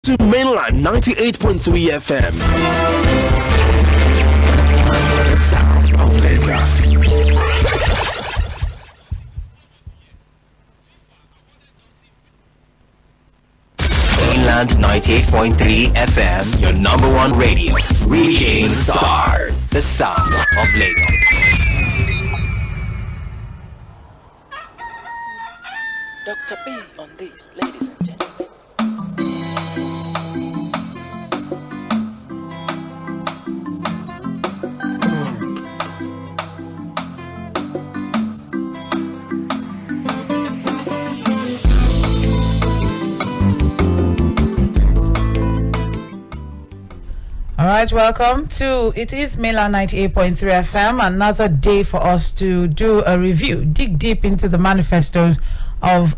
to Mainland 98.3 FM. The sound of Lagos. Mainland 98.3 FM, your number one radio. Reaching stars. The sound of Lagos. Dr. B on this, ladies and gentlemen. All right, welcome to It is Mainland 98.3 FM. Another day for us to do a review, dig deep into the manifestos of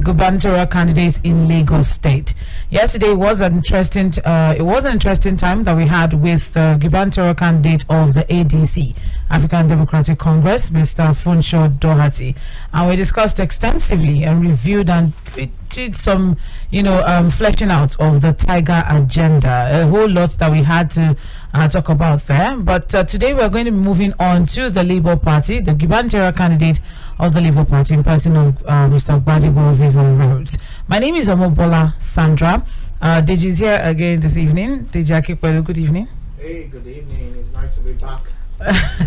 gubernatorial candidates in Lagos State. Yesterday was an interesting. It was an interesting time that we had with the gubernatorial candidate of the ADC, African Democratic Congress, Mr. Funsho Doherty, and we discussed extensively and reviewed and we did some, fleshing out of the Tiger agenda. A whole lot that we had to talk about there. But today we're going to be moving on to the Labour Party, the gubernatorial candidate of the Labour Party in person of Mr. Gbadebo Rhodes-Vivour. My name is Omobola Sandra. Deji is here again this evening. Deji Akikpelu, good evening. Hey, good evening. It's nice to be back.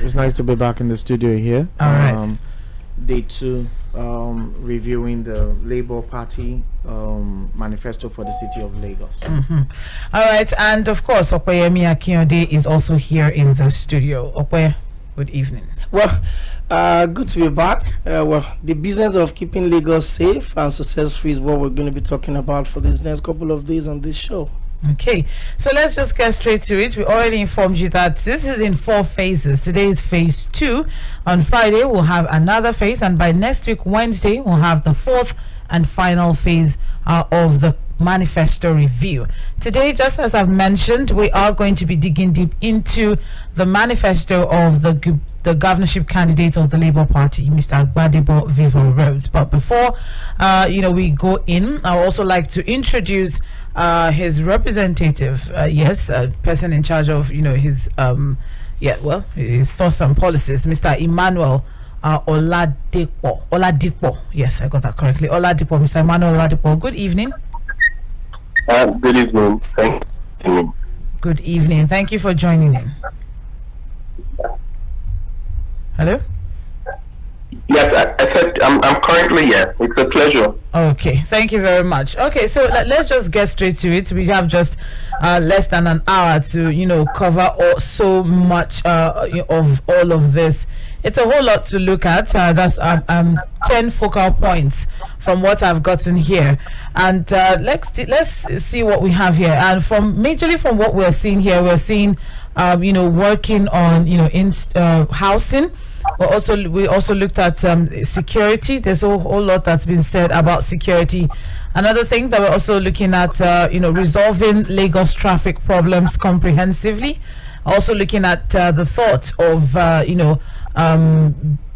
It's nice to be back in the studio here. All right. Day 2, reviewing the Labour Party manifesto for the city of Lagos. Mm-hmm. All right, and of course, Opeyemi Akiyode is also here in the studio. Ope, good evening. Well, good to be back. The business of keeping Lagos safe and successful is what we're going to be talking about for these next couple of days on this show. Okay, so let's just get straight to it. We already informed you that this is in 4 phases. Today is phase 2. On Friday, we'll have another phase, and by next week, Wednesday, we'll have the 4th and final phase of the manifesto review. Today, just as I've mentioned, we are going to be digging deep into the manifesto of the governorship candidate of the Labour Party, Mr. Gbadebo Rhodes-Vivour. But before we go in, I would also like to introduce his representative, person in charge of his his thoughts and policies, Mr. Emmanuel Oladipo. Yes, I got that correctly. Oladipo, Mr. Emmanuel Oladipo. Good evening. Good evening. Thank you. Good evening. Thank you for joining in. Hello? Yes, I said I'm currently here. It's a pleasure. Okay, thank you very much. Okay, so let's just get straight to it. We have just less than an hour to cover so much of all of this. It's a whole lot to look at. That's 10 focal points from what I've gotten here, and let's see what we have here. And majorly from what we're seeing here, we're seeing working on housing. We also looked at security. There's a whole lot that's been said about security. Another thing that we're also looking at, resolving Lagos traffic problems comprehensively. Also looking at the thought of,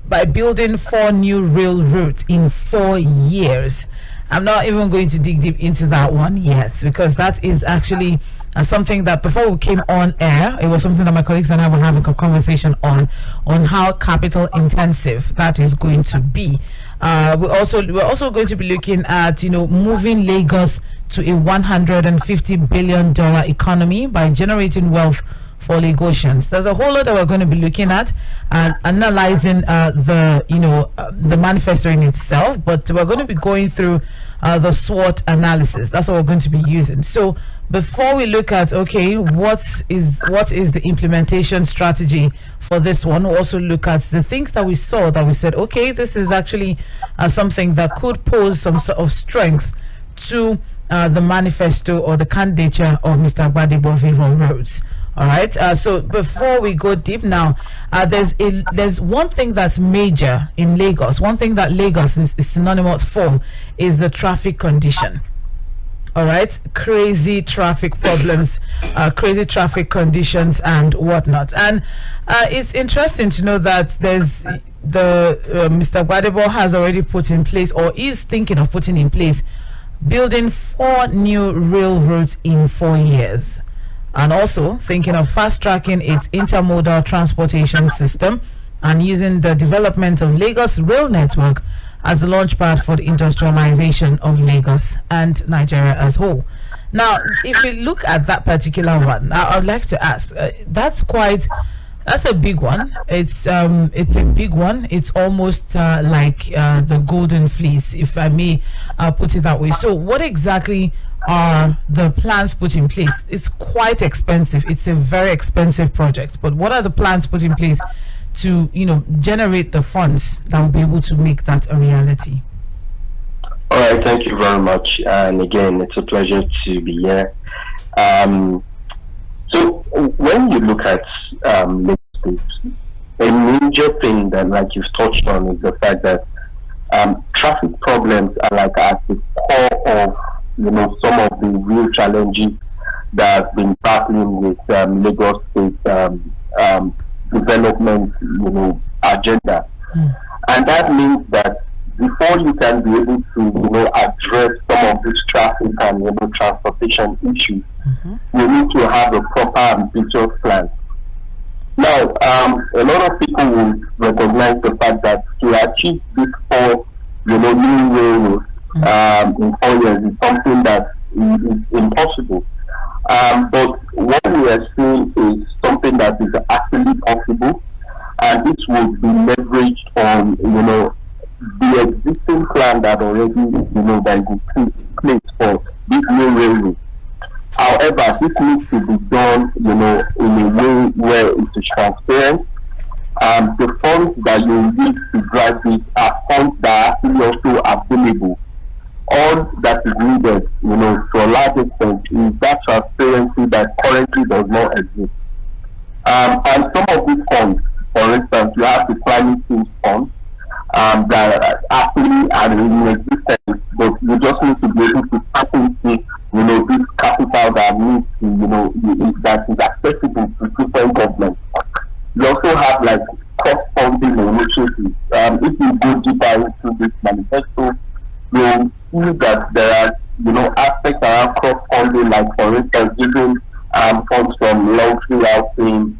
by building 4 new rail routes in 4 years. I'm not even going to dig deep into that one yet, because that is actually something that before we came on air, it was something that my colleagues and I were having a conversation on how capital intensive that is going to be. We're also going to be looking at moving Lagos to a $150 billion economy by generating wealth for Lagosians. There's a whole lot that we're going to be looking at and analyzing the manifesto in itself, but we're going to be going through the SWOT analysis. That's what we're going to be using. So before we look at what is the implementation strategy for this one, we'll also look at the things that we saw that we said, this is actually something that could pose some sort of strength to the manifesto or the candidature of Mr. Gbadebo Rhodes-Vivour. All right. So before we go deep now, there's one thing that's major in Lagos. One thing that Lagos is synonymous for is the traffic condition. All right, crazy traffic problems, crazy traffic conditions, and whatnot. And it's interesting to know that there's Mr. Gbadebo has already put in place, or is thinking of putting in place, building 4 new railroads in 4 years, and also thinking of fast-tracking its intermodal transportation system and using the development of Lagos rail network as the launchpad for the industrialization of Lagos and Nigeria as whole. Now, if we look at that particular one, I would like to ask, that's a big one. It's a big one. It's almost like the golden fleece, if I may put it that way. So what exactly are the plans put in place? It's quite expensive. It's a very expensive project. But what are the plans put in place to, generate the funds that will be able to make that a reality? All right, thank you very much. And again, it's a pleasure to be here. So when you look at Lagos State, a major thing that, like you've touched on, is the fact that traffic problems are like at the core of some of the real challenges that have been battling with Lagos State development agenda, and that means that before you can be able to address some of these traffic and transportation issues, you need to have a proper ambitious plan. Now, a lot of people will recognize the fact that to achieve these 4 new railroads in 4 years is something that is impossible. But what we are seeing is something that is actually possible, and this will be leveraged on the existing plan that already that is in place for this new railroad. However, this needs to be done in a way where it is transparent. The funds that you use to drive it are funds that are actually also available. All that is needed, to a large extent, is that transparency that currently does not exist. And some of these funds, for instance, you have the climate change funds that actually are in existence, but you just need to be able to tap into, this capital that needs to, that is accessible to different governments. You also have like cross-funding initiatives. If you go deeper into this manifesto, you'll see that there are, aspects around cross-funding, like for instance, giving funds from luxury housing,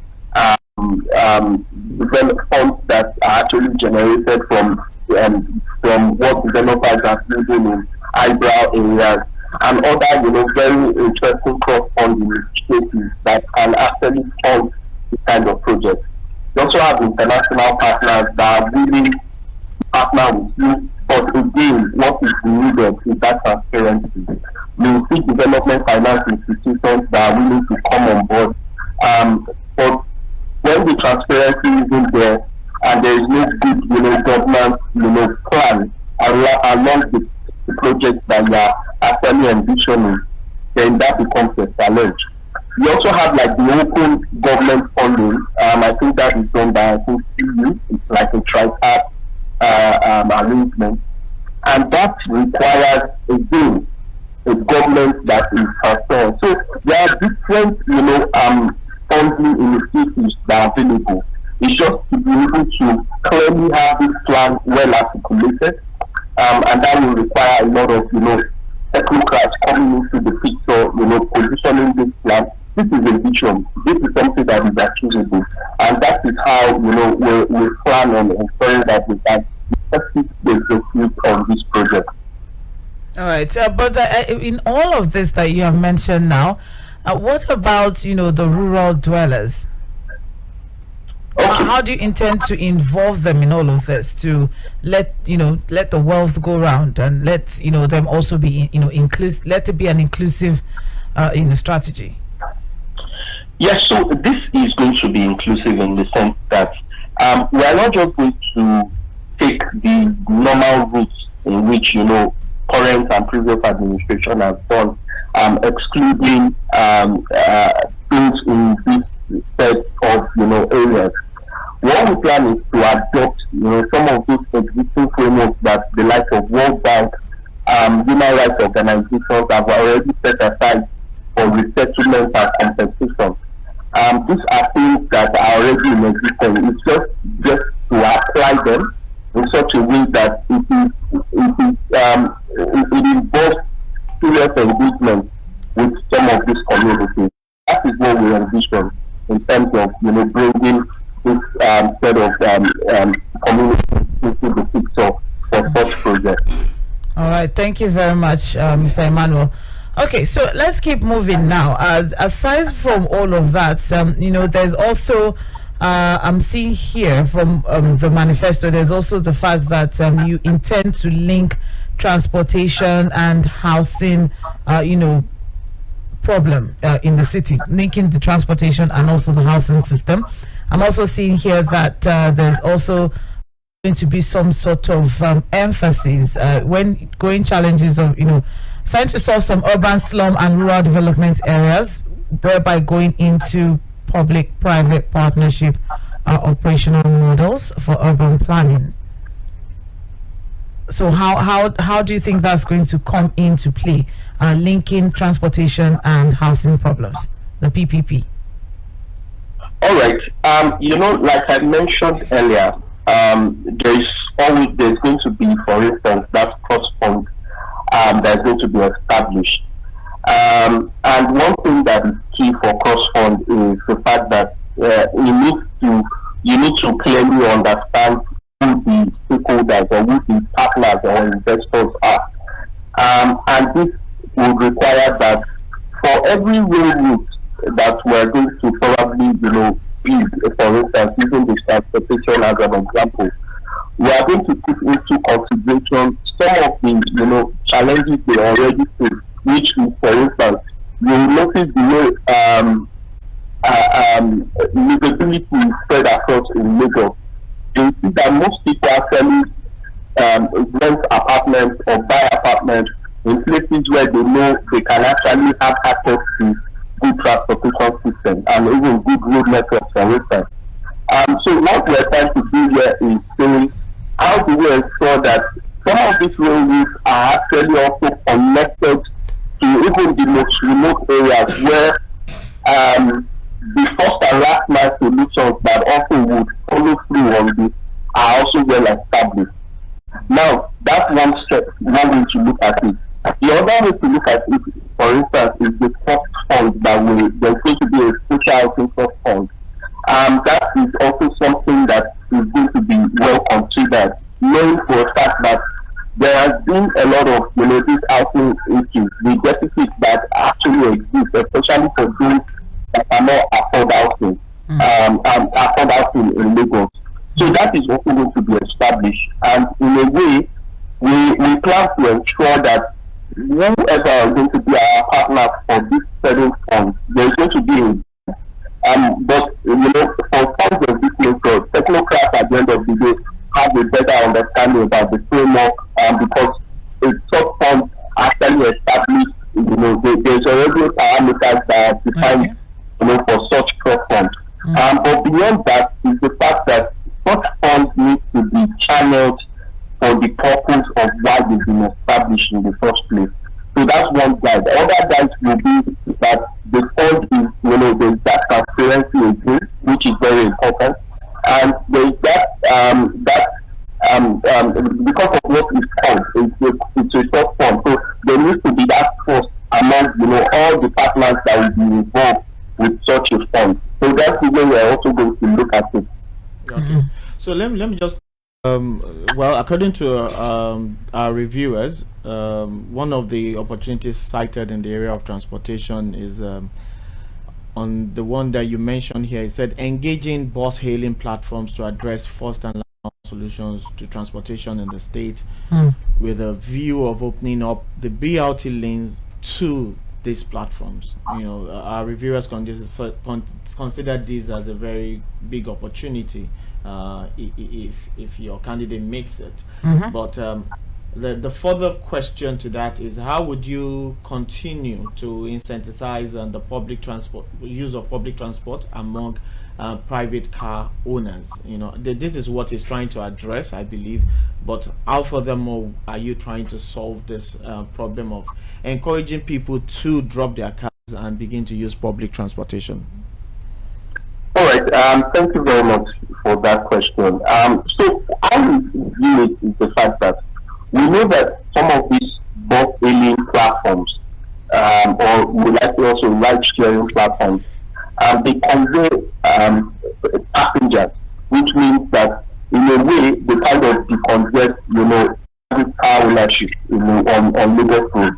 funds that are actually generated from what developers are building in eyebrow areas, and other, very interesting cross-funding initiatives that can actually fund this kind of project. You also have international partners that are willing to partner with you, but again, what is needed is that transparency. You see development finance institutions that are willing to come on board, but when the transparency isn't there and there is no good, governance, plan along the projects that you are actually envisioning, then that becomes a challenge. We also have like the open government funding. I think that is done by EU. It's like a tripartite arrangement, and that requires again a government that is transparent. So there are different, funding initiatives that are available. It's just to be able to clearly have this plan well articulated, and that will require a lot of, technocrats coming into the picture, positioning this plan. This is a vision. This is something that is achievable, and that is how, we plan on ensuring that we can execute on this project. All right, but in all of this that you have mentioned now, what about the rural dwellers? Okay. How do you intend to involve them in all of this to let the wealth go round and let them also be inclusive? Let it be an inclusive strategy. Yes, so this is going to be inclusive in the sense that we are not just going to take the normal routes in which current and previous administration has done, excluding things in this set of areas. What we plan is to adopt some of those existing frameworks that the likes of World Bank, human rights organizations have already set aside for resettlement and compensation. These are things that are already in existence. It's just to apply them in such a way that it involves serious engagement with some of these communities. That is what we envision in terms of bringing this set of communities into the picture for such projects. All right, thank you very much, Mr. Emmanuel. Okay, so let's keep moving now. Aside from all of that, there's also I'm seeing here from the manifesto. There's also the fact that you intend to link transportation and housing, problem in the city, linking the transportation and also the housing system. I'm also seeing here that there's also going to be some sort of emphasis when going challenges of trying to solve some urban slum and rural development areas, whereby going into public-private partnership operational models for urban planning. So how do you think that's going to come into play, linking transportation and housing problems, the PPP? All right. Like I mentioned earlier, there's going to be, for instance, that cross fund that's going to be established. And one thing that is key for cross fund is the fact that you need to clearly understand who the stakeholders or who the partners or investors are. And this will require that for every rail route that we're going to probably, build, for instance, using the transportation as an example, we are going to take into consideration some of the, challenges they already face, which is, for instance, you will notice the way livability is spread across in Lagos. You see that most people actually rent apartments or buy apartments in places where they know they can actually have access to good transportation system and even good road networks, for instance. So what we're trying to do here is saying, how do we ensure that some of these roads are actually also connected to even the most remote areas where the first and last mile solutions that also would follow through on this are also well established. Now, that's one way to look at it. The other way to look at it, for instance, is the trust fund there's going to be a social housing trust fund. That is also something that is going to be well considered, knowing for a fact that there has been a lot of these housing issues, the deficits that actually exist, especially for those that cannot afford housing, afford housing in Lagos. So that is also going to be established, and in a way, we plan to ensure that whoever is going to be our partner for this certain fund, there's going to be but for funds of this nature, technocrats at the end of the day have a better understanding about the framework, because a sub fund actually established, there's already parameters that are defined, for such trust funds. But beyond that is the fact that such funds need to be channeled for the purpose of why they've been established in the first place. So that's one guide. The other guide will be that the fund is, there's that transparency again, which is very important. And there's because of what is called, it's a short fund. So there needs to be that trust among, all the partners that will be involved with such a fund. So that's the way we're also going to look at it. Okay. So let me just well, according to our reviewers, one of the opportunities cited in the area of transportation is on the one that you mentioned here. It said engaging bus hailing platforms to address first and last solutions to transportation in the state, with a view of opening up the BRT lanes to these platforms. Our reviewers consider this as a very big opportunity if your candidate makes it. But the further question to that is, how would you continue to incentivize the public transport, use of public transport among private car owners? This is what is trying to address, I believe. But how furthermore are you trying to solve this problem of encouraging people to drop their cars and begin to use public transportation? All right. Thank you very much for that question. So how we view it is the fact that we know that some of these bus hailing platforms or we like to also ride-sharing platforms. They convey passengers, which means that in a way they kind of decongest, car ownership, on Lagos road.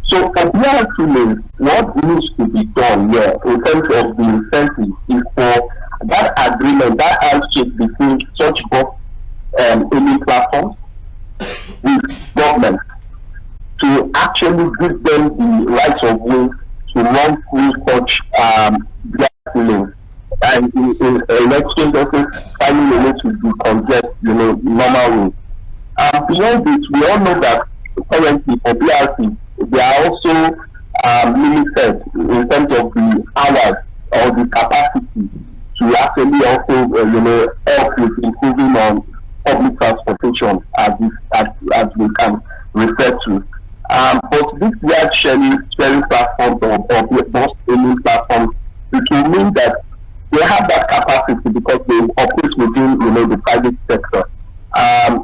So for BRT lanes, what needs to be done here in terms of the incentive is for that agreement, that handshake between such both any platforms with government to actually give them the rights of way to run through such BRT lanes. And in exchange also finding a way to decongest, normal ways. Beyond this, we all know that currently for BRT, they are also limited in terms of the hours or the capacity to actually also, help with improving on public transportation as we can refer to. But this ride sharing platform or bus hailing platform, it will mean that they have that capacity because they operate within, the private sector.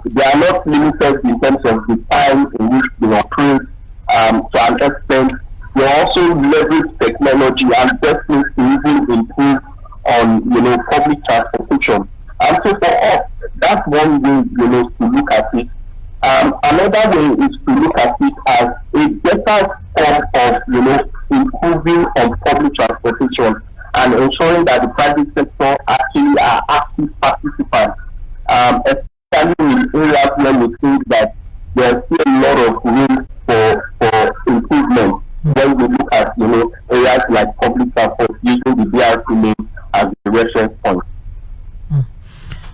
They are not limited in terms of the time in which they operate. To an extent, they also leverage technology and definitely to even improve on, public transportation. And so for us, that's one way, to look at it. Another way is to look at it as a better form of, improving on public transportation and ensuring that the private sector actually are active participants, especially in areas where we think that there's still a lot of room for improvement when we look at, areas like public transport using the BRT lane as a reference point.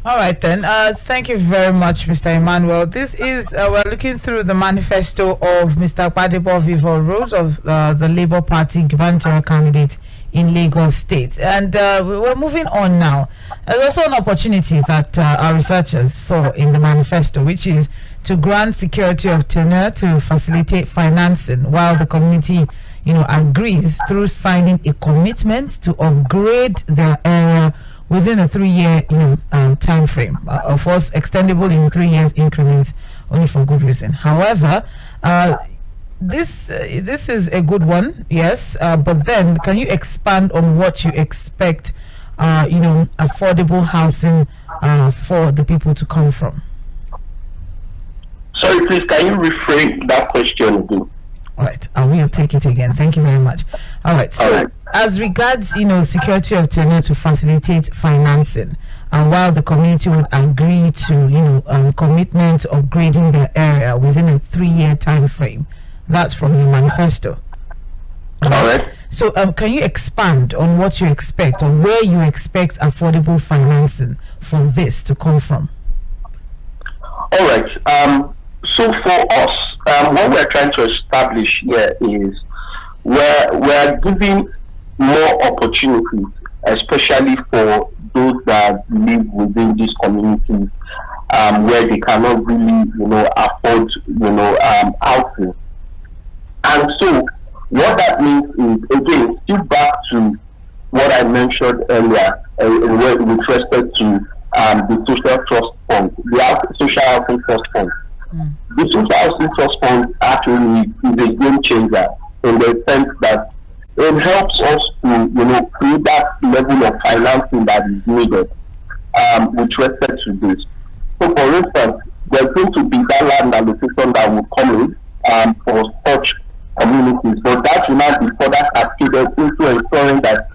All right then. Thank you very much, Mr. Emmanuel. This is we're looking through the manifesto of Mr. Gbadebo Rhodes-Vivour of the Labour Party gubernatorial candidate in Lagos State, and we're moving on now. There's also an opportunity that our researchers saw in the manifesto, which is to grant security of tenure to facilitate financing, while the community, agrees through signing a commitment to upgrade their area within a 3-year time frame, of course extendable in 3 years increments only for good reason. However, this is a good one, yes, but then can you expand on what you expect affordable housing for the people to come from? Sorry, please, can you rephrase that question again? All right, I will take it again. Thank you very much. All right, so as regards, security of tenure to facilitate financing, and while the community would agree to, commitment to upgrading their area within a 3-year time frame, that's from your manifesto. All right. So, can you expand on what you expect, or where you expect affordable financing for this to come from? All right. So for us, what we're trying to establish here is we're giving more opportunities, especially for those that live within these communities where they cannot really, afford, housing. And so what that means is, again, still back to what I mentioned earlier with respect to the social trust fund, the social housing trust fund. The social housing trust fund actually is a game changer in the sense that it helps us to, create that level of financing that is needed with respect to this. So, for instance, there's going to be that land allocation that will come in for such communities, but that will not be further cascaded into ensuring that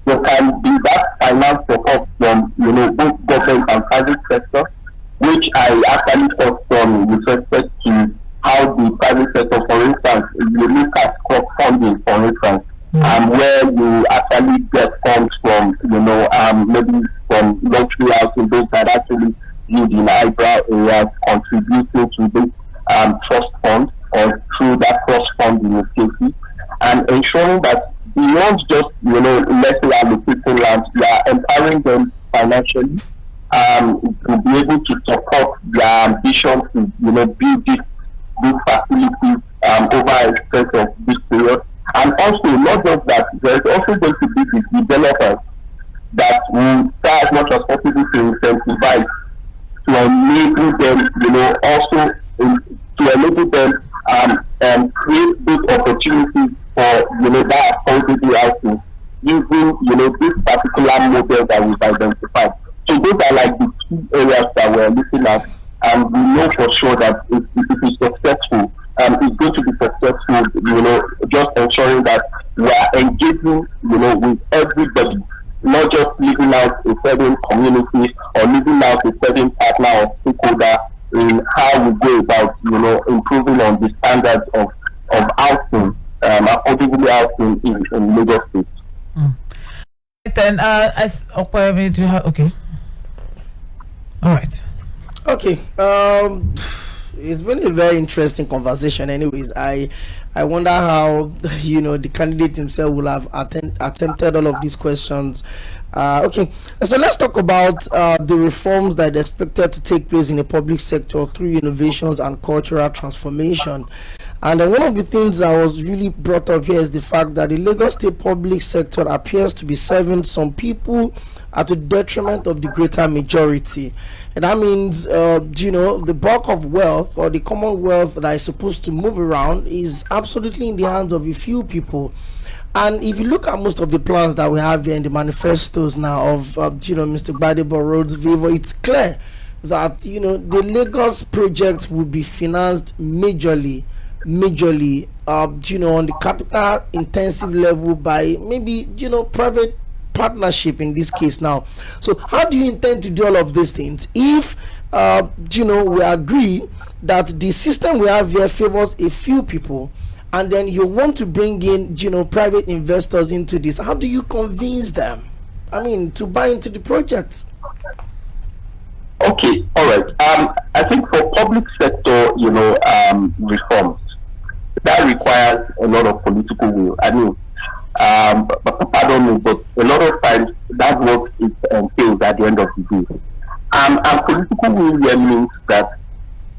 there can be that finance support from, both government and private sector, which I actually thought from with respect to how the private sector, for instance, you look at crowdfunding, for instance, where you actually get funds from, maybe from luxury housing, those that actually live in eyebrow areas, contributing to this trust fund or through that trust fund initiative, and ensuring that beyond just, let's say allocating land, we are empowering them financially to be able to support their ambition to, build these facilities over a stretch of this period. And also, not just that, there is also going to be the developers that will try as much as possible to incentivize, to enable them, also to enable them and create those opportunities that affordable housing using, this particular model that we've identified. So those are like the key areas that we're looking at, and we know for sure that if it is successful, it's going to be successful, just ensuring that we are engaging, with everybody, not just leaving out a certain community or leaving out a certain partner or stakeholder in how we go about, improving on the standards of housing, affordable housing in Lagos State. Then, okay. All right. Okay. It's been a very interesting conversation. Anyways, I wonder how the candidate himself will have attempted all of these questions. Okay, so let's talk about the reforms that are expected to take place in the public sector through innovations and cultural transformation. And one of the things that was really brought up here is the fact that the Lagos State public sector appears to be serving some people at the detriment of the greater majority. And that means, the bulk of wealth or the commonwealth that is supposed to move around is absolutely in the hands of a few people. And if you look at most of the plans that we have here in the manifestos now of, Mr. Gbadebo Rhodes-Vivour, it's clear that, the Lagos project will be financed majorly, on the capital intensive level by maybe, private partnership in this case now. So how do you intend to do all of these things if we agree that the system we have here favors a few people, and then you want to bring in private investors into this? How do you convince them, to buy into the project? Okay, all right. I think for public sector reforms, that requires a lot of political will. Pardon me, but a lot of times that work is entails at the end of the day. And political will really means that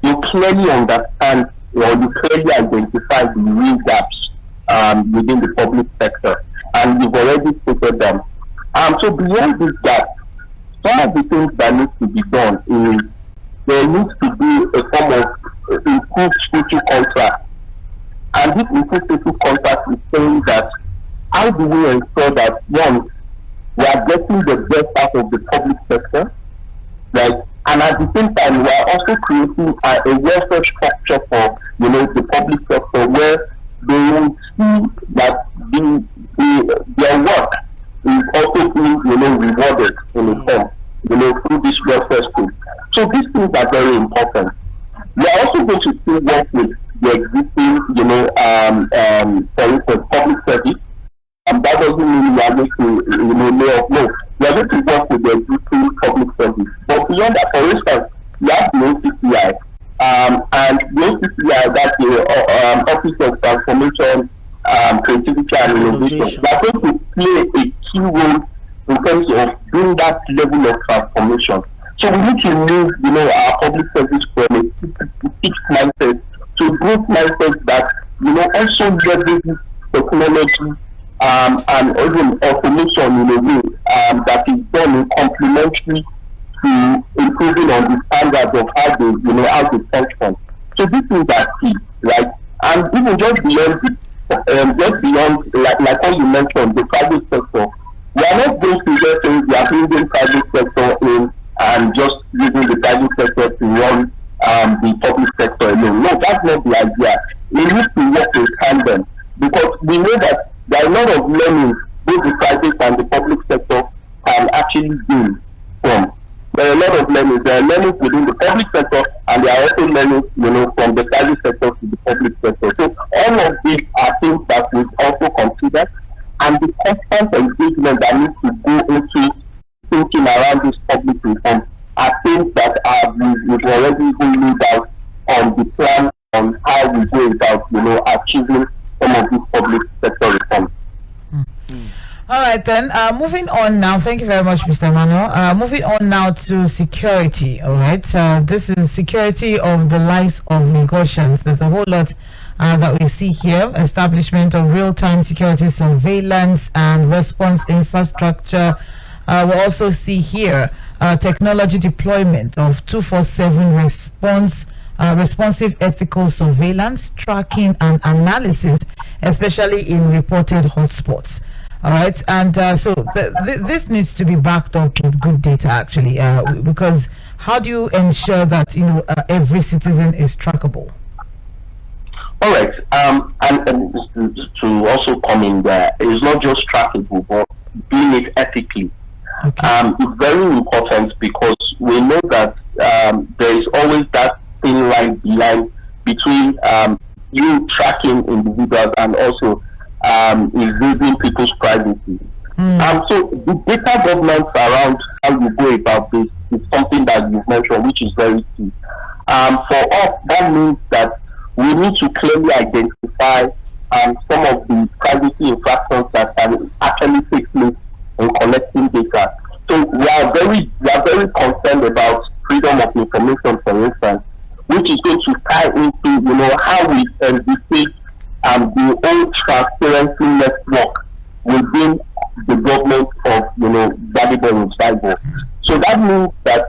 you clearly understand or you clearly identify the real gaps within the public sector, and you've already stated them. So beyond this gap, some of the things that need to be done is there needs to be a form of improved social contract. And this improved social contract is saying that how do we ensure that, one, we are getting the best out of the public sector, right? And at the same time, we are also creating a welfare structure for, the public sector where they will see that their work is also being, rewarded in a sense, through this welfare scheme. So these things are very important. We are also going to still work with the existing, for instance, public service. And that doesn't mean we are going to, lay off. No, we are going to work with the existing public service. But beyond that, for instance, we have the OCCI. And the OCCI, that's the Office of Transformation, Creativity and Innovation. They are going to play a key role in terms of doing that level of transformation. So we need to move, our public service from a fixed mindset to a growth mindset that, also leverages technology and even automation in a way that is done in complementary to improving on the standards of how they function. So these things are key, right? And even just beyond like what you mentioned, the private sector, we are not going to just say we are bringing private sector in and just using the private sector to run the public sector alone. No, that's not the idea. We need to work in tandem because we know that there are a lot of learning both the private and the public sector can actually do from. There are a lot of learnings. There are learnings within the public sector, and there are also learnings, from the private sector to the public sector. So all of these are things that we've also considered, and the constant engagement that needs to go into thinking around this public reform are things that we've already even laid out on the plan on how we go about, achieving some of these public sector reforms. All right, then, moving on now. Thank you very much, Mr. Emmanuel. Moving on now to security, all right? This is security of the lives of Lagosians. There's a whole lot that we see here. Establishment of real-time security surveillance and response infrastructure. We'll also see here technology deployment of 24/7 response responsive ethical surveillance, tracking, and analysis, especially in reported hotspots. All right, and so this needs to be backed up with good data, actually, because how do you ensure that every citizen is trackable? All right, and to also come in there, it's not just trackable, but doing it ethically. Okay. It's very important because we know that there is always that thin line between you tracking individuals and also invading people's privacy. So the data governance around how you go about this is something that you've mentioned, which is very key. For us, that means that we need to clearly identify some of the privacy infractions that can actually take place in collecting data. So we are very concerned about freedom of information, for instance, which is going to tie into how we envisage the whole transparency network within the government of Gbadebo Rhodes-Vivour. So that means that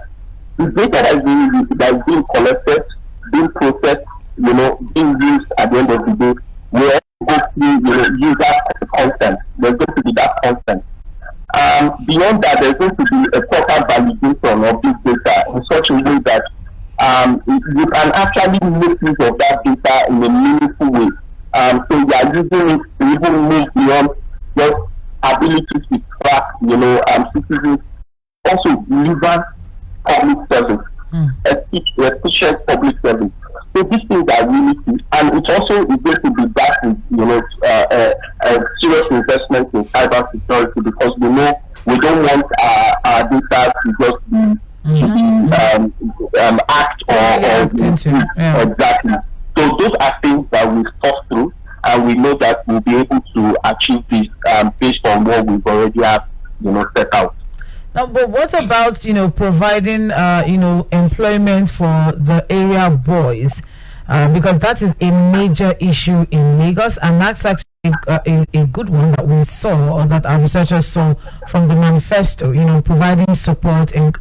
the data that is being collected, being processed, being used at the end of the day, will go through user consent. There's going to be that consent. Beyond that, there's going to be a proper validation of this data in such a way that you can actually make use of that data in a meaningful way. So you are using it to even move beyond just ability to track, citizens, also deliver public service, efficient public service. So these things are really key, and it also is going to be backed with, serious investment in cyber security, because we know we don't want our data to just be act or exactly. So those are things that we've thought through, and we know that we'll be able to achieve this based on what we've already have, set out. Now, but what about providing employment for the area boys, because that is a major issue in Lagos, and that's actually a good one that we saw, or that our researchers saw from the manifesto. Providing support and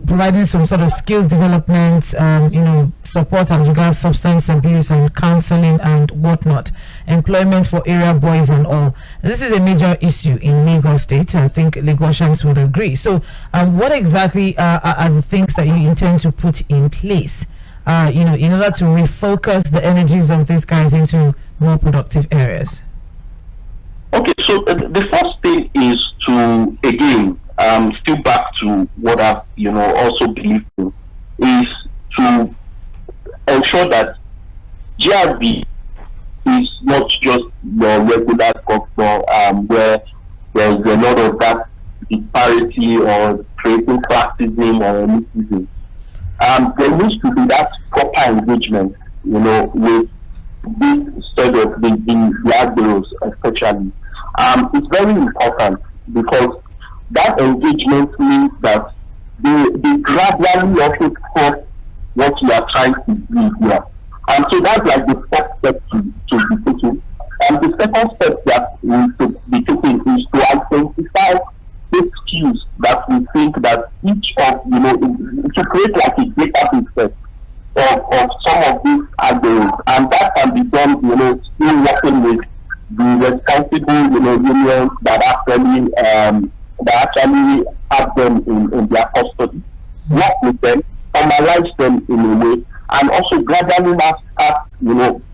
providing some sort of skills development, support as regards substance abuse and counseling and whatnot, employment for area boys and all. This is a major issue in Lagos State. I think Lagosians would agree. So, what exactly are the things that you intend to put in place, in order to refocus the energies of these guys into more productive areas? Okay, so the first thing is to, again, still back to what I've also believed in, is to ensure that GRB is not just your regular governor, where there's a lot of that disparity or creating classism or elitism. There needs to be that proper engagement, with this sort of the admirals especially. It's very important, because that engagement means that they gradually also cross what you are trying to do here. And so that's like the first step to be taken. And the second step that we should be taking is to identify the skills that we think that each of, to create like a database set of some of these adults. And that can be done, still working with the responsible, unions that actually have them in their custody, work with them, formalize them in a way, and also gradually start,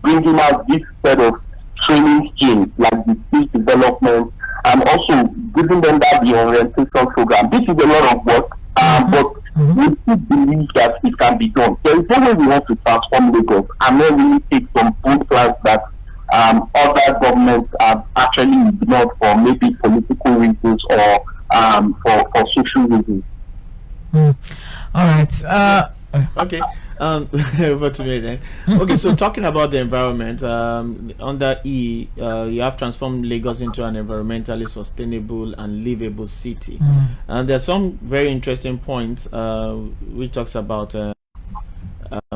bringing out this set of training schemes like the skills development, and also giving them that the orientation program. This is a lot of work, but we still believe that it can be done. There is no way we want to transform Lagos and not really take some bold plans that other governments have actually ignored for maybe political reasons or for social reasons. All right. Okay. Over to me then. Okay, so talking about the environment, under E, you have transformed Lagos into an environmentally sustainable and livable city. And there's some very interesting points which talks about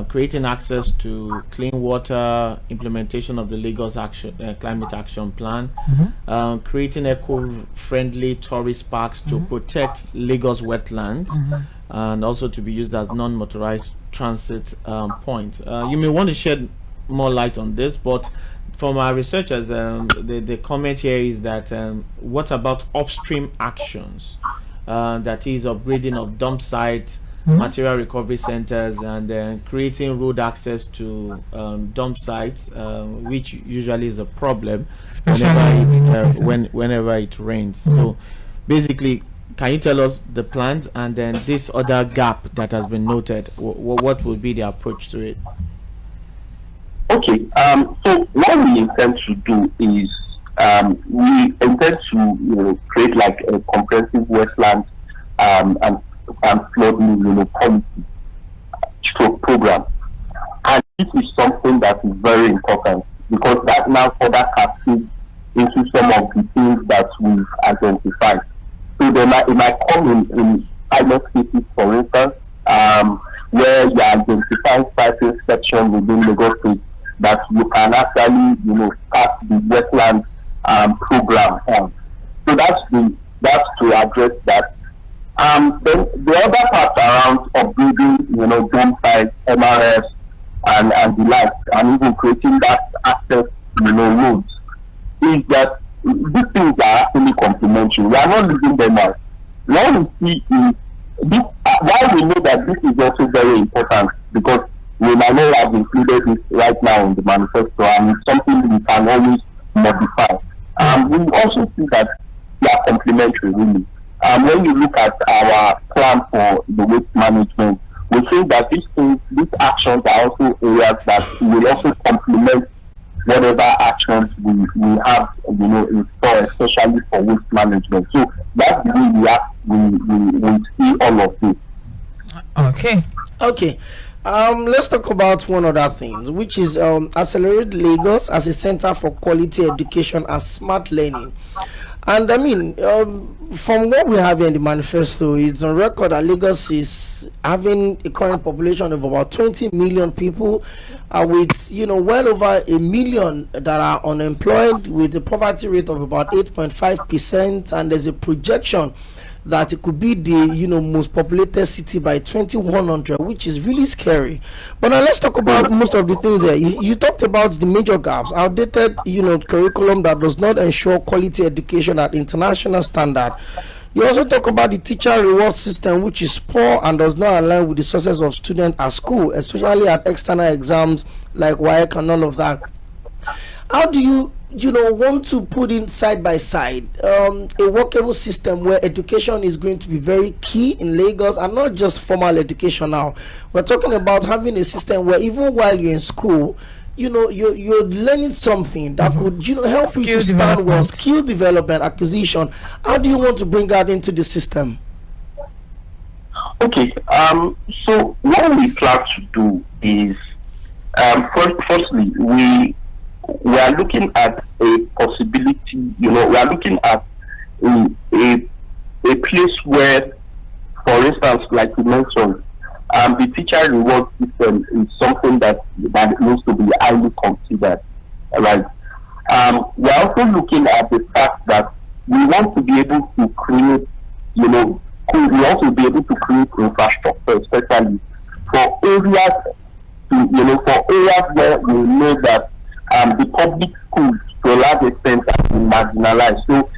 creating access to clean water, implementation of the Lagos climate action plan, creating eco-friendly tourist parks to protect Lagos wetlands, and also to be used as non-motorized transit point. You may want to shed more light on this, but from our researchers, the comment here is that what about upstream actions? That is upgrading of dump sites, material recovery centers, and creating road access to dump sites, which usually is a problem whenever it rains. So basically, can you tell us the plans and then this other gap that has been noted? What will be the approach to it? Okay, so what we intend to do is we intend to create like a comprehensive wetland and flooding policy program, and this is something that is very important because that now further cascades into some of the things that we've identified. So it might come in pilot cases, for instance, where you identify certain sections within Lagos State that you can actually, start the wetland program on. So that's to address that. Then the other part around upgrading, dome sites, MRFs, and the like, and even creating that access, roads, is that these things are actually complementary. We are not leaving them out. What we see is this, why we know that this is also very important, because we might not have included it right now in the manifesto, and it's something we can always modify. We also see that they are complementary, really. When you look at our plan for the waste management, we think that these actions are also areas that will also complement whatever actions we have, in store, especially for waste management. So that's the way we see all of this. Okay. Let's talk about one other thing, which is accelerate Lagos as a center for quality education and smart learning. And I mean, from what we have in the manifesto, it's on record that Lagos is having a current population of about 20 million people, with well over 1 million that are unemployed, with a poverty rate of about 8.5%, and there's a projection that it could be the most populated city by 2100, which is really scary. But now let's talk about most of the things here. You talked about the major gaps, outdated curriculum that does not ensure quality education at international standard. You also talk about the teacher reward system, which is poor and does not align with the success of students at school, especially at external exams like WAEC and all of that. How do you want to put in side by side a workable system where education is going to be very key in Lagos, and not just formal education? Now we're talking about having a system where even while you're in school, you're learning something that could help you to stand well, skill development, acquisition. How do you want to bring that into the system? Okay, so what we plan to do is firstly we are looking at a possibility, we are looking at a place where, for instance, like you mentioned, the teacher reward system is something that needs to be highly considered, right? We are also looking at the fact that we want to be able to create, we want to be able to create infrastructure, especially for areas, for areas where we know that the public schools to a large extent have been marginalized. So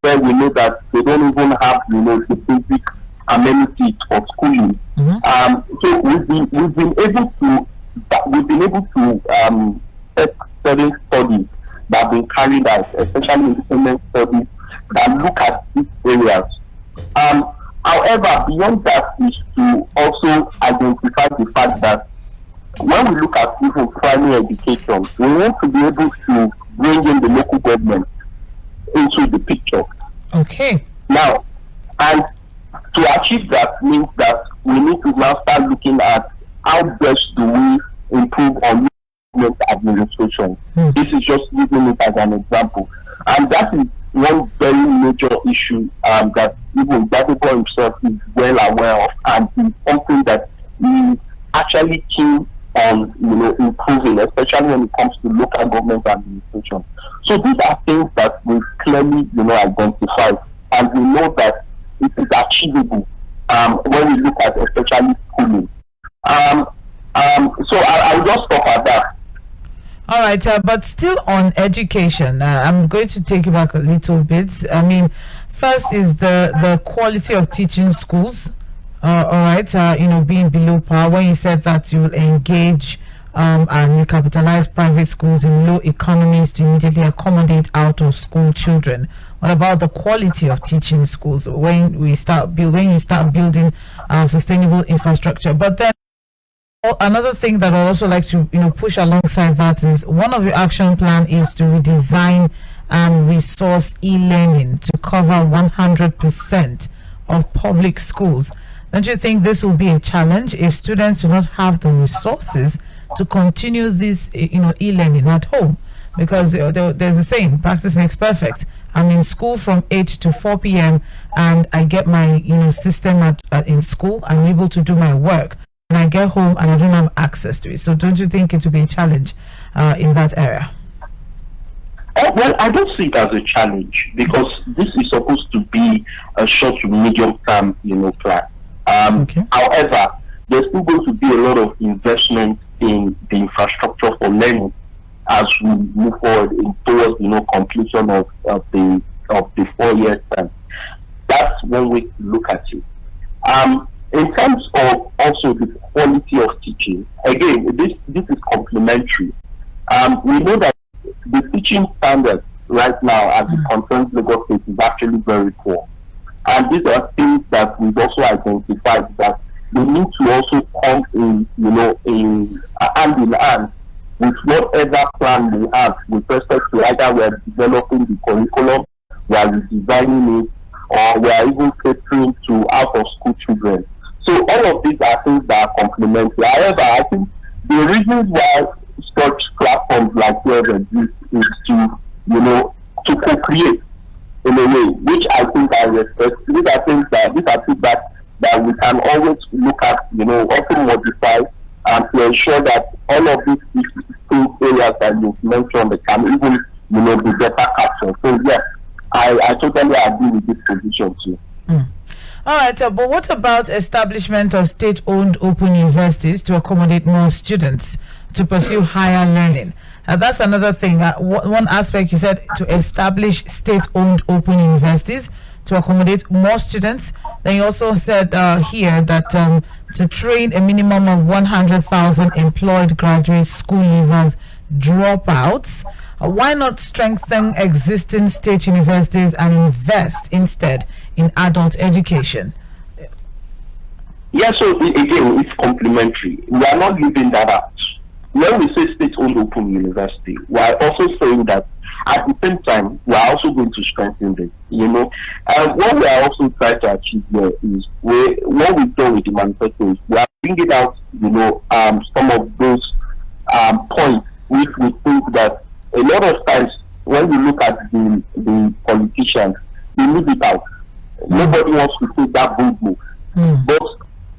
where we know that they don't even have the basic amenities for schooling. So we've been able to set certain studies that have been carried out, especially independent studies that look at these areas. However, beyond that is to also identify the fact that when we look at even primary education, we want to be able to bring in the local government into the picture. Okay. Now, and to achieve that means that we need to now start looking at how best do we improve on government administration. This is just using it as an example. And that is one very major issue that even Gbadebo himself is well aware of, and is something that is actually key on improving, especially when it comes to local government administration. So these are things that we've clearly identified, and we know that it is achievable when we look at especially schooling. So I'll just talk about that. All right, but still on education, I'm going to take you back a little bit. I mean, first is the quality of teaching schools. All right, being below par. When you said that you will engage and you capitalize private schools in low economies to immediately accommodate out of school children. What about the quality of teaching schools when you start building sustainable infrastructure? But then another thing that I also like to push alongside that is one of your action plan is to redesign and resource e-learning to cover 100% of public schools. Don't you think this will be a challenge if students do not have the resources to continue this e-learning at home? Because there's a saying, practice makes perfect. I'm in school from 8 to 4 p.m. and I get my system in school. I'm able to do my work. And I get home and I don't have access to it. So don't you think it will be a challenge in that area? Well, I don't see it as a challenge because this is supposed to be a short to medium term, plan. However, there's still going to be a lot of investment in the infrastructure for learning as we move forward towards completion of the 4 years term. That's one way to look at it. In terms of also the quality of teaching, again, this is complementary. We know that the teaching standards right now as it concerns Lagos State is actually very poor. And these are things that we've also identified that we need to also come in, in hand in hand with whatever plan we have with respect to either we're developing the curriculum, we are redesigning it, or we are even catering to out-of-school children. So all of these are things that are complementary. However, I think the reasons why such platforms like yours exist is to co-create in a way, which I think I respect. These are things that that we can always look at, often modify, and to ensure that all of these areas that you mentioned can even, be better captured. So yes, I totally agree with this position too. All right, but what about establishment of state-owned open universities to accommodate more students to pursue higher learning? That's another thing. One aspect you said to establish state-owned open universities to accommodate more students. Then you also said here that to train a minimum of 100,000 employed graduate school leavers dropouts. Why not strengthen existing state universities and invest instead in adult education? Yeah, so again, it's complementary. We are not leaving that out. When we say state-owned open university, we are also saying that at the same time, we are also going to strengthen this. What we are also trying to achieve here is what we've done with the manifesto is we are bringing out, some of those points which we think that a lot of times when we look at the politicians, they leave it out. Nobody wants to take that bold move. But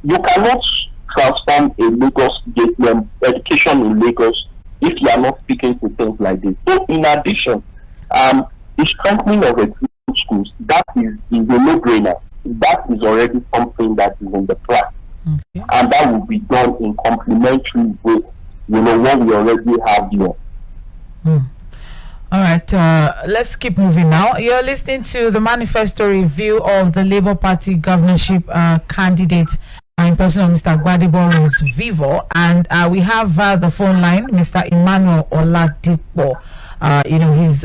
you cannot transform a education in Lagos if you are not speaking to things like this. So in addition, the strengthening of existing schools, that is a no-brainer. That is already something that is in the plan. Okay. And that will be done in complementary with what we already have here. All right, let's keep moving now. You're listening to the Manifesto review of the Labour Party governorship candidate in person of Mr. Gbadebo Rhodes-Vivour, and we have the phone line Mr. Emmanuel Oladipo. He's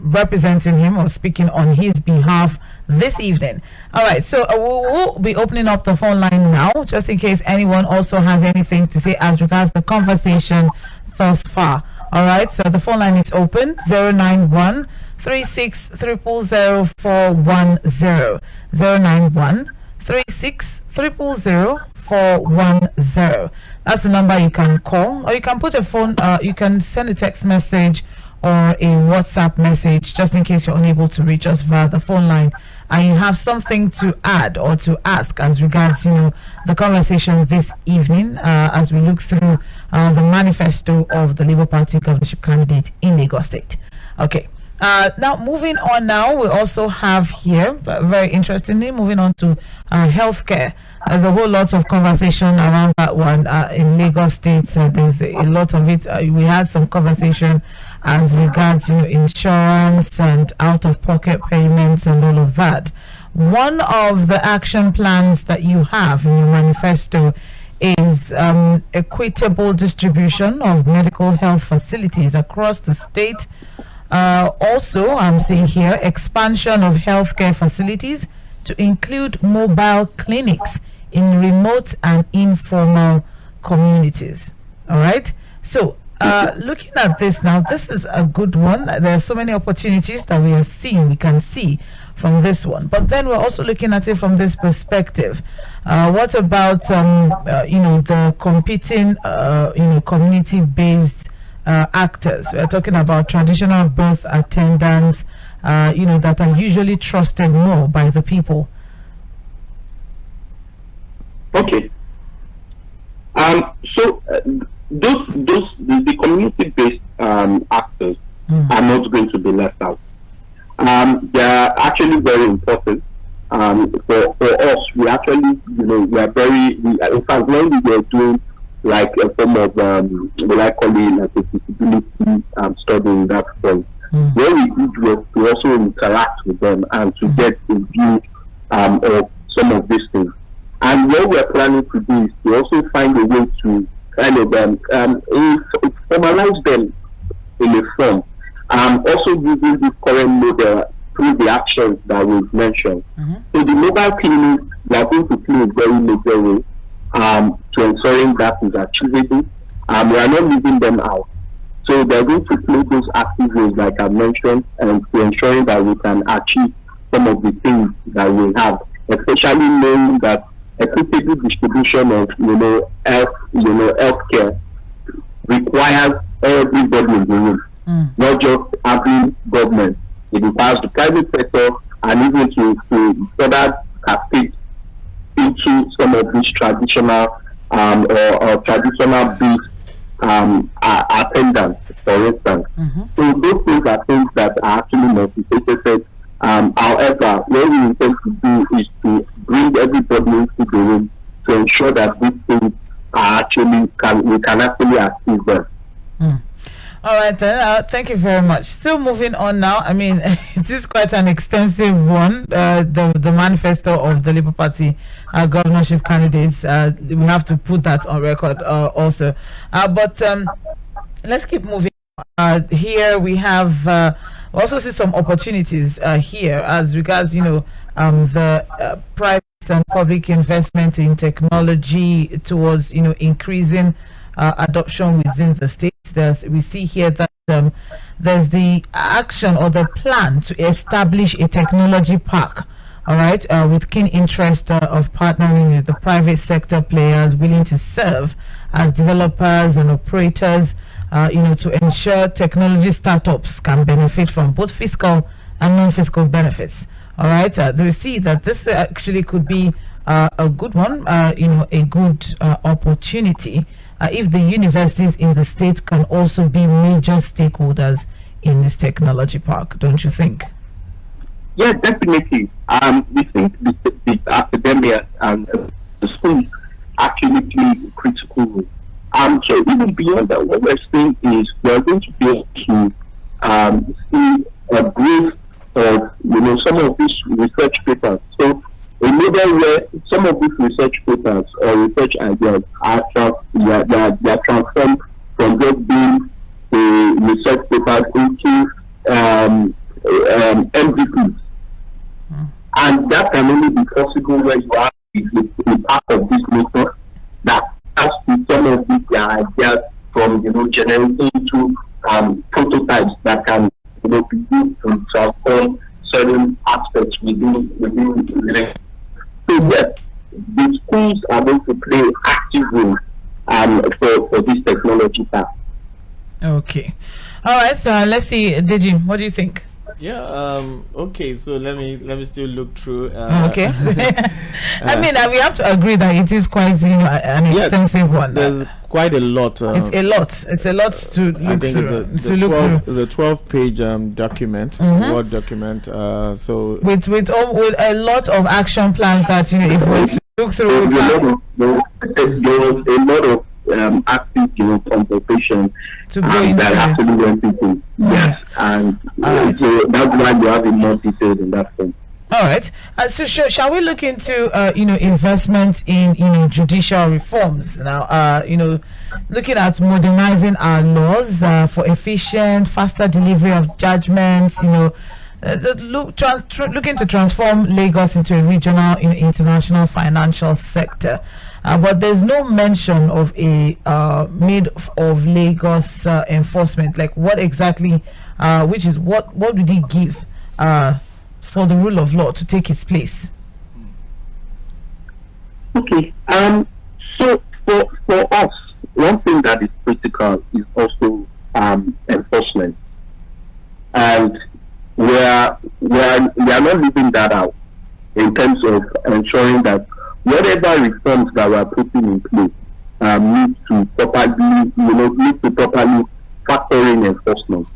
representing him or speaking on his behalf this evening. All right, so we'll be opening up the phone line now, just in case anyone also has anything to say as regards the conversation thus far. All right, so the phone line is open, 091 36 000 410, 091 36 000 410. That's the number you can call, or you can put a phone, you can send a text message or a WhatsApp message, just in case you're unable to reach us via the phone line and you have something to add or to ask as regards, the conversation this evening as we look through the manifesto of the Labour Party governorship candidate in Lagos State. Okay, Now, moving on now, we also have here, very interestingly, moving on to healthcare. There's a whole lot of conversation around that one in Lagos State. There's a lot of it. We had some conversation as regards insurance and out-of-pocket payments and all of that. One of the action plans that you have in your manifesto is equitable distribution of medical health facilities across the state. Also, I'm seeing here expansion of healthcare facilities to include mobile clinics in remote and informal communities. All right. So, looking at this now, this is a good one. There are so many opportunities that we can see from this one. But then we're also looking at it from this perspective. What about the competing community-based actors? We're talking about traditional birth attendants, that are usually trusted more by the people. Okay. So the community-based actors are not going to be left out. They are actually very important. For us, we actually, we are in fact, when we were doing like a form of what I call it like a feasibility study in that point. What we did was to also interact with them and to get a view of some of these things. And what we're planning to do is to also find a way to kind of formalize them in a form. Also using this current model through the actions that we've mentioned. So the mobile clinics, they are going to play a very major role to ensuring that is achievable. We are not leaving them out. So they're going to play those active roles like I mentioned, and to ensuring that we can achieve some of the things that we have, especially knowing that equitable distribution of healthcare requires everybody in the room, not just having government. It requires the private sector and even to further cascade into some of these traditional or traditional based attendants, for instance. So those things are things that are actually multifaceted. However, what we intend to do is to bring everybody into the room to ensure that these things are actually we can actually achieve them. All right then. Thank you very much. Still moving on now. I mean, it is quite an extensive one. The manifesto of the Labour Party governorship candidates. We have to put that on record also. But let's keep moving. Here we have we also see some opportunities here as regards the private and public investment in technology towards increasing adoption within the states. We see here that there's the action or the plan to establish a technology park, all right, with keen interest of partnering with the private sector players willing to serve as developers and operators, to ensure technology startups can benefit from both fiscal and non-fiscal benefits. All right, we see that this actually could be a good one, a good opportunity if the universities in the state can also be major stakeholders in this technology park, don't you think? Yeah, definitely. We think the academia and the schools actually play a critical role. So even beyond that, what we're saying is we're going to be able to see a growth of some of these research papers. So a model where some of these research papers or research ideas are transformed from just being the research papers into MVPs. And that can only be possible when you are a part of this movement that has to some of these ideas from generating into prototypes that can be used to transform certain aspects within the so yes, the schools are going to play active role for this technology path. Okay. All right, so let's see, Deji, what do you think? Yeah. Okay. So let me still look through. Okay. I mean, we have to agree that it is quite, an extensive one. There's quite a lot. It's a lot. It's a lot to look through. It's a 12-page document, Word document. So with a lot of action plans that if we look through. There was a lot of active, consultation to go into that actually went into. Yes, and so that's why you have it more detailed in that sense. All right. So shall we look into investment in judicial reforms now? Looking at modernizing our laws for efficient, faster delivery of judgments. Looking to transform Lagos into a regional, international financial sector. But there's no mention of a made of Lagos enforcement. Like what exactly? What would he give? For the rule of law to take its place? Okay. So for us, one thing that is critical is also enforcement, and we are not leaving that out in terms of ensuring that whatever reforms that we are putting in place need to properly factor in enforcement.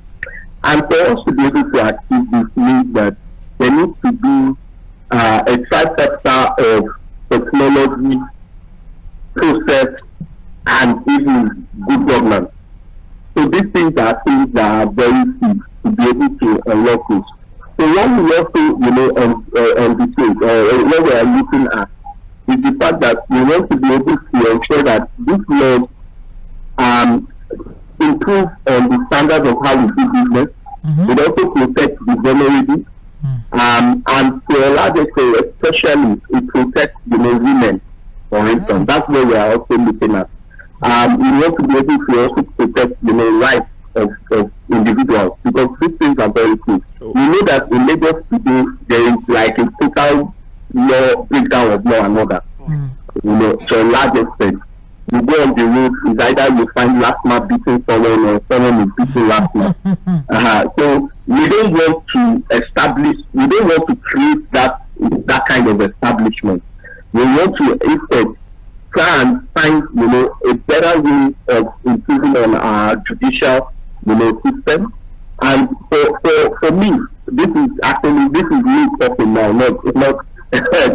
And for us to be able to achieve this means that there needs to be a trifecta of technology, process, and even good governance. So these things are things that are very key to be able to unlock this. So when we also, on the page, what we are looking at is the fact that we want to be able to ensure that these laws improve on the standards of how we do business. It also protects the vulnerable. And to a large extent, especially, it protects women, for instance. That's where we are also looking at. We want to be able to also protect rights of individuals, because these things are very key. We know that in Lagos today there is like a total law breakdown of law and order. To a large extent. You go on the road, it's either you find last man beating someone or someone is beating last man. So we don't want to create that kind of establishment. We want to instead try and find a better way of improving on our judicial system. And for me, this is me talking now, not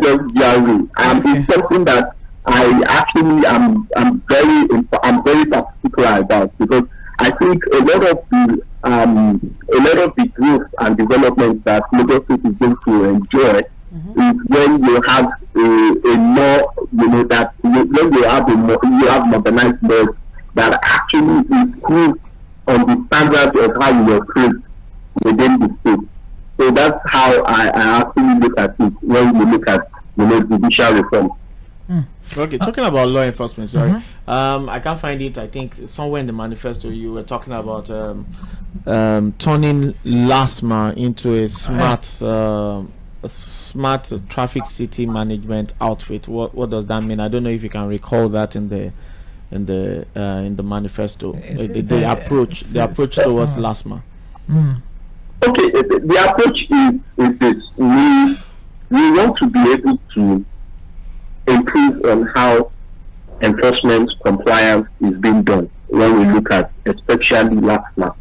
just Jerry. It's something that I actually am very particular about, because I think a lot of the growth and development that Lagos State is going to enjoy is when you have a more when you have modernized laws that actually improve on the standards of how you operate within the state. So that's how I actually look at it when we look at judicial reform. Okay, talking about law enforcement, sorry. I can't find it. I think somewhere in the manifesto you were talking about turning LASMA into a smart traffic city management outfit. What does that mean? I don't know if you can recall that in the manifesto. The approach towards LASMA. Okay, the approach is this. We want to be able to improve on how enforcement compliance is being done when we look at especially LASMA.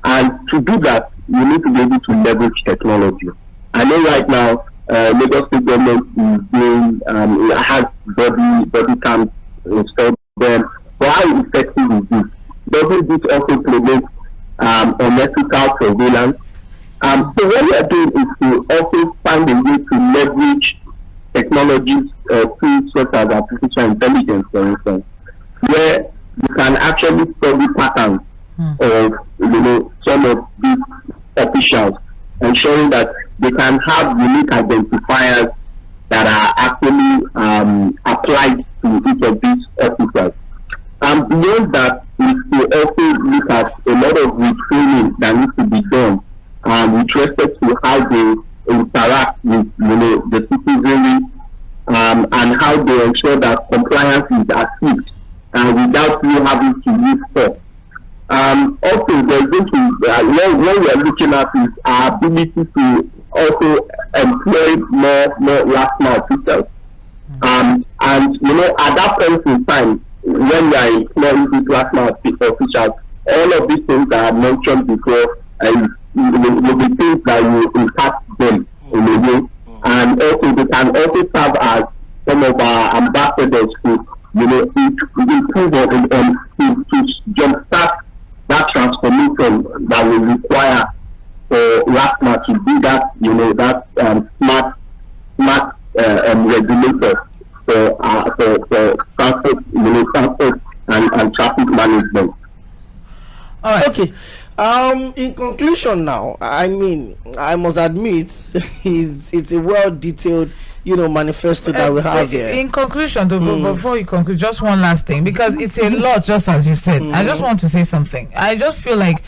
And to do that, you need to be able to leverage technology. I know right now Lagos State government is doing has body cams installed there. But how effective is this? Doesn't this also promote unethical surveillance? So what we are doing is to also find a way to leverage technologies, tools such as artificial intelligence, for instance, where you can actually study patterns of some of these officials, ensuring that they can have unique identifiers that are actually applied to each of these officers. And beyond that, is to also look at a lot of retraining that needs to be done with respect to how they interact with the citizenry and how they ensure that compliance is achieved without you having to use force. Also, there's going to what we are looking at is our ability to also employ more last mile teachers. And at that point in time, when we are employing these last mile teachers, all of these things that I mentioned before will be things that will impact them in a way. And also they can also serve as some of our ambassadors to improve on to jumpstart that transformation that will require for LASMA to be that smart regulator for transport and traffic management. All right. Okay. In conclusion, now, I mean, I must admit, it's a well detailed, manifesto that we have here. In conclusion, though, before you conclude, just one last thing, because it's a lot, just as you said. I just want to say something. I just feel like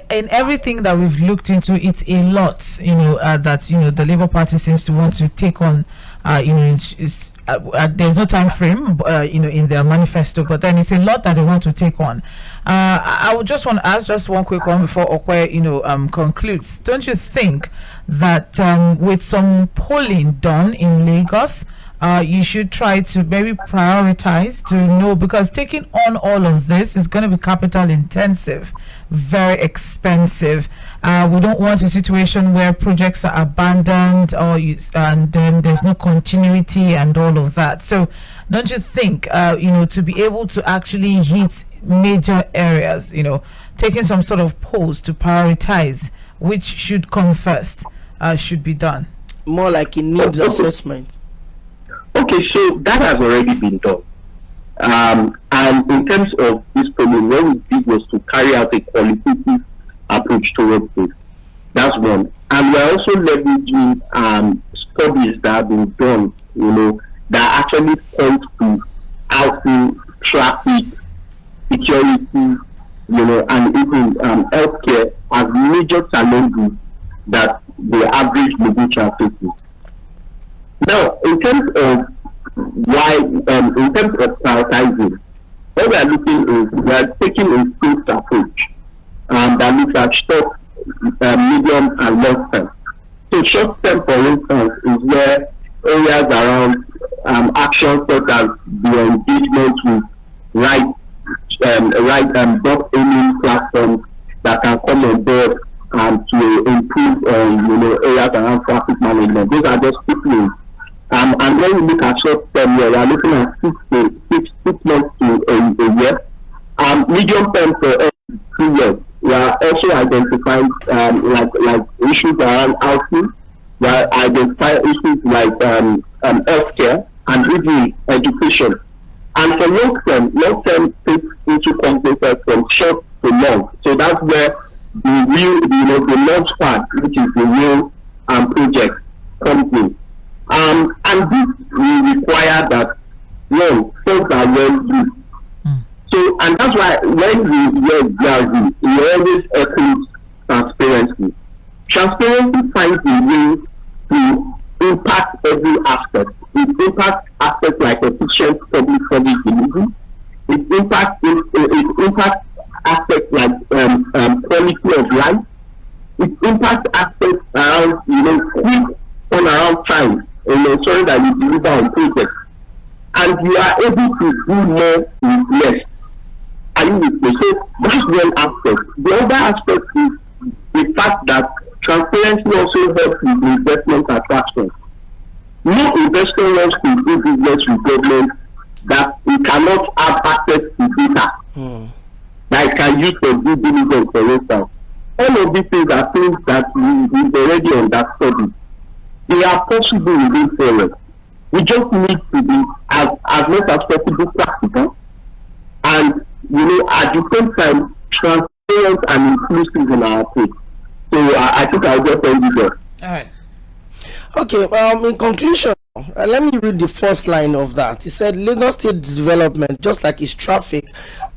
in everything that we've looked into, it's a lot, that the Labour Party seems to want to take on. There's no time frame, in their manifesto, but then it's a lot that they want to take on. I would just want to ask just one quick one before Okwe, concludes. Don't you think that with some polling done in Lagos, you should try to maybe prioritize to know, because taking on all of this is going to be capital intensive, very expensive. We don't want a situation where projects are abandoned and then there's no continuity and all of that. So don't you think, to be able to actually hit major areas, taking some sort of polls to prioritize which should come first should be done? More like a needs assessment. Okay, so that has already been done. And in terms of this problem, what we did was to carry out a qualitative approach towards this. That's one. And we're also leveraging studies that have been done, that actually point to housing, traffic, security, and even healthcare as major challenges that the average Lagosian faces. Now, in terms of prioritizing, what we are looking is we are taking a phased approach that looks at short, medium, and long term. So, short term, for instance, is where areas around actions such as the engagement with bot aiming platforms that can come on board to improve areas around traffic management. Those are just quick wins. And when we look at short term, we are looking at 6 months to a year. Medium term for 2 years. We are also identifying like issues around housing. We are identifying issues like healthcare and even education. And for long term takes into consideration from short to long. So that's where the launch part, which is the real project, comes in. And this will require that folks are well used. So, and that's why when we hear Glasgow, we always echo transparency. Transparency finds a way to impact every aspect. It impacts aspects like efficient public service delivery. It impacts aspects like quality of life. It impacts aspects around quick turnaround time. Ensuring that you deliver on projects, and you are able to do more with less. Are you with me? So that's one aspect. The other aspect is the fact that transparency also helps with investment attraction. No investor wants to do business with government that we cannot have access to data that can use for due diligence, for instance. All of these things are things that we've already understood. They are possible within forward. We just need to be as much as possible practical and at the same time transparent and inclusive in our approach. So I think I'll just end it there. All right. Okay, in conclusion, let me read the first line of that. It said Lagos State's development, just like its traffic,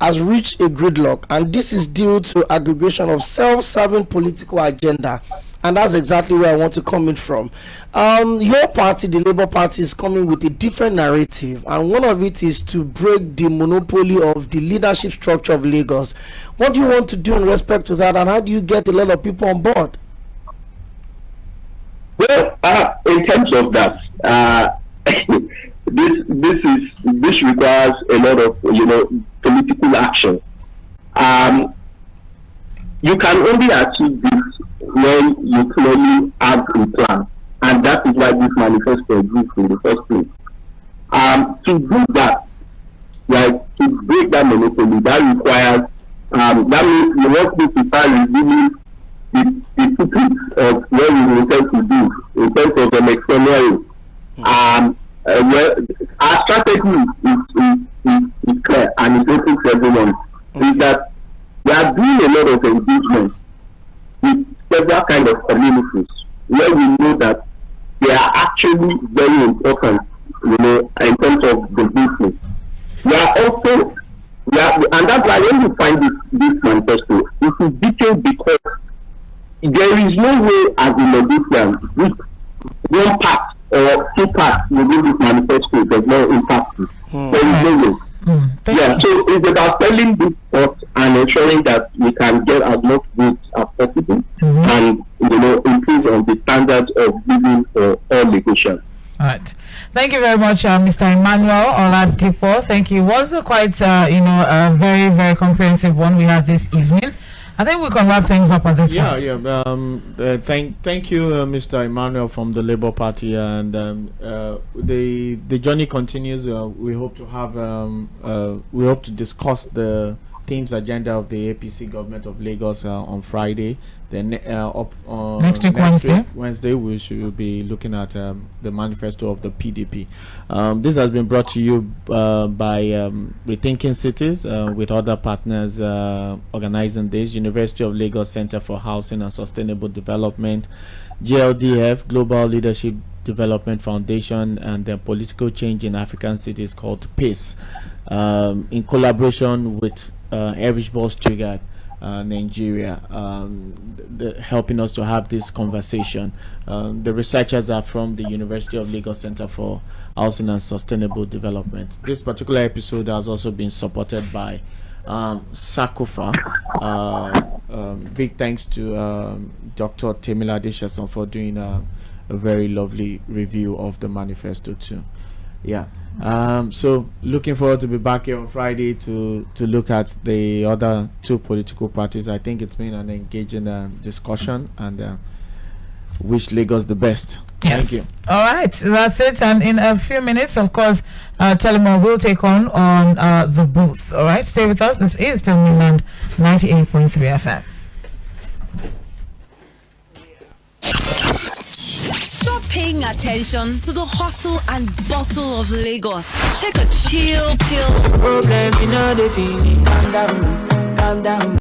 has reached a gridlock, and this is due to aggregation of self-serving political agenda and that's exactly where I want to come in from. Your party, the Labour Party, is coming with a different narrative, and one of it is to break the monopoly of the leadership structure of Lagos. What do you want to do in respect to that, and how do you get a lot of people on board? Well, in terms of that, this requires a lot of political action. You can only achieve this when you clearly have a plan, and that is why this manifesto exists in the first place. To do that, like to break that monopoly, that requires that means you want me to start revealing the secrets of what we intend to do in terms of an external. Well, our strategy is clear and it's open to everyone. Is that we are doing a lot of engagement with several kind of communities where we know that they are actually very important, in terms of the business. We are also, and that's why when you find this manifesto, it is detailed because there is no way as a Lagosian with one part or two parts within this manifesto does not impact it. There is no way. So it's about telling this thought and ensuring that we can get as much votes as possible and improve on the standards of living for all Lagosians. All right. Thank you very much, Mr. Emmanuel Oladipo. Thank you. It was quite, a very, very comprehensive one we had this evening. I think we can wrap things up at this point. Thank you, Mr. Emmanuel from the Labour Party, and the journey continues. We hope to have we hope to discuss the themes agenda of the APC government of Lagos on Friday. Then next week, Wednesday, we should be looking at the manifesto of the PDP. This has been brought to you by Rethinking Cities with other partners organizing this: University of Lagos Center for Housing and Sustainable Development, GLDF, Global Leadership Development Foundation, and the Political Change in African Cities called PACE, in collaboration with Erich Boss Trigger Nigeria, helping us to have this conversation. The researchers are from the University of Lagos Center for Housing and Sustainable Development. This particular episode has also been supported by Sakofa. Big thanks to Dr. Temila Deshason for doing a very lovely review of the manifesto too. So looking forward to be back here on Friday to look at the other two political parties. I think it's been an engaging discussion, and wish Lagos the best. Yes. Thank you. All right, that's it. And in a few minutes, of course, Telemore will take on the booth. All right, stay with us. This is Tell Mainland 98.3 FM. Stop paying attention to the hustle and bustle of Lagos. Take a chill pill. Problem, the feeling. Calm down, calm down.